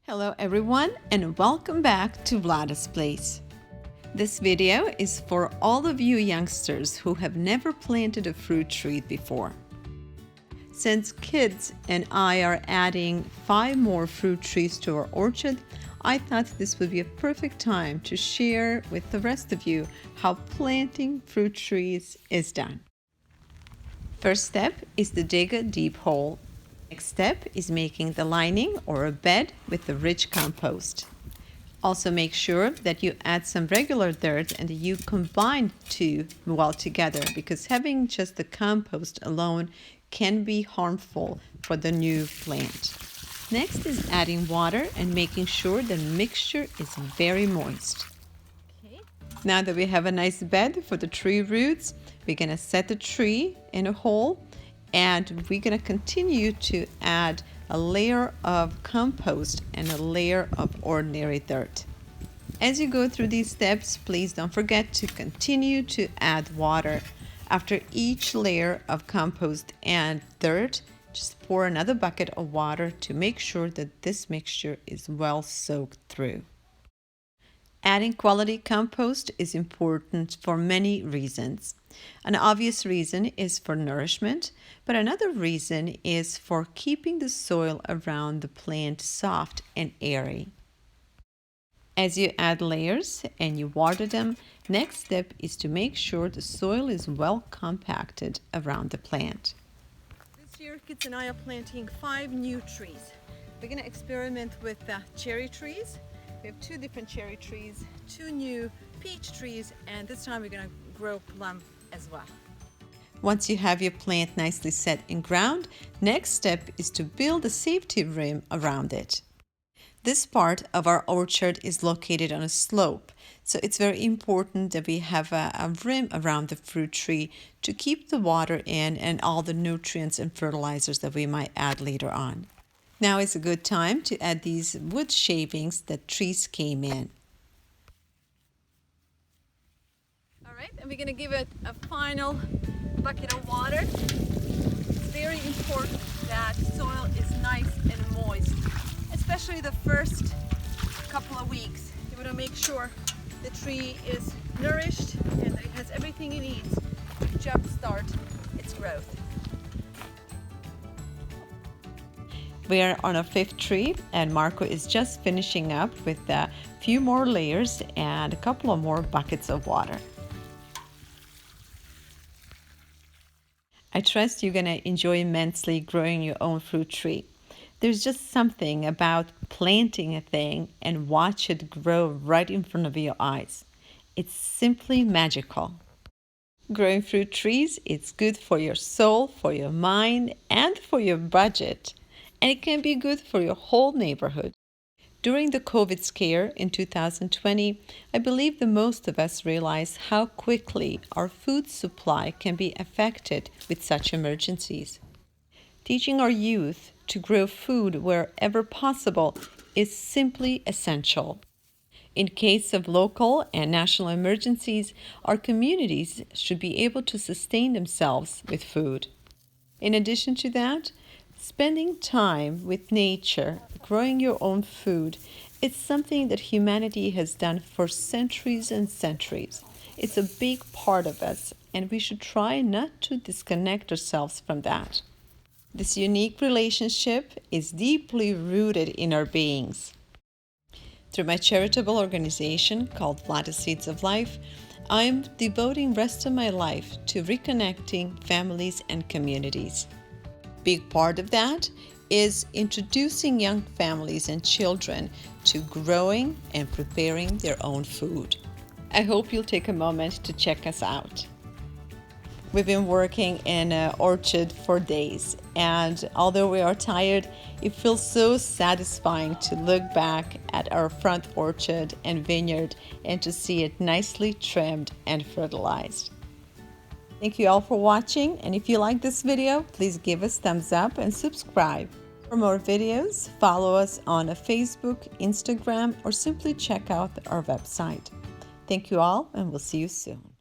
Hello everyone and welcome back to Vlada's Place. This video is for all of you youngsters who have never planted a fruit tree before. Since kids and I are adding 5 more fruit trees to our orchard, I thought this would be a perfect time to share with the rest of you how planting fruit trees is done. First step is to dig a deep hole. Next step is making the lining or a bed with the rich compost. Also make sure that you add some regular dirt and you combine two well together, because having just the compost alone can be harmful for the new plant. Next is adding water and making sure the mixture is very moist. Okay. Now that we have a nice bed for the tree roots, we're going to set the tree in a hole. And we're going to continue to add a layer of compost and a layer of ordinary dirt. As you go through these steps, please don't forget to continue to add water. After each layer of compost and dirt, just pour another bucket of water to make sure that this mixture is well soaked through. Adding quality compost is important for many reasons. An obvious reason is for nourishment, but another reason is for keeping the soil around the plant soft and airy. As you add layers and you water them, next step is to make sure the soil is well compacted around the plant. This year, kids and I are planting 5 new trees. We're going to experiment with cherry trees. We have 2 different cherry trees, 2 new peach trees, and this time we're going to grow plum as well. Once you have your plant nicely set in ground, next step is to build a safety rim around it. This part of our orchard is located on a slope, so it's very important that we have a rim around the fruit tree to keep the water in and all the nutrients and fertilizers that we might add later on. Now is a good time to add these wood shavings that trees came in. All right, and we're going to give it a final bucket of water. It's very important that soil is nice and moist, especially the first couple of weeks. You want to make sure the tree is nourished and that it has everything it needs to jumpstart its growth. We are on a 5th tree and Marco is just finishing up with a few more layers and a couple of more buckets of water. I trust you're going to enjoy immensely growing your own fruit tree. There's just something about planting a thing and watch it grow right in front of your eyes. It's simply magical. Growing fruit trees is good for your soul, for your mind, and for your budget. And it can be good for your whole neighborhood. During the COVID scare in 2020, I believe the most of us realized how quickly our food supply can be affected with such emergencies. Teaching our youth to grow food wherever possible is simply essential. In case of local and national emergencies, our communities should be able to sustain themselves with food. In addition to that, spending time with nature, growing your own food, it's something that humanity has done for centuries and centuries. It's a big part of us, and we should try not to disconnect ourselves from that. This unique relationship is deeply rooted in our beings. Through my charitable organization called Vlada's Seeds of Life, I'm devoting the rest of my life to reconnecting families and communities. Big part of that is introducing young families and children to growing and preparing their own food. I hope you'll take a moment to check us out. We've been working in an orchard for days, and although we are tired, it feels so satisfying to look back at our front orchard and vineyard and to see it nicely trimmed and fertilized. Thank you all for watching, and if you like this video, please give us thumbs up and subscribe. For more videos, follow us on Facebook, Instagram, or simply check out our website. Thank you all, and we'll see you soon.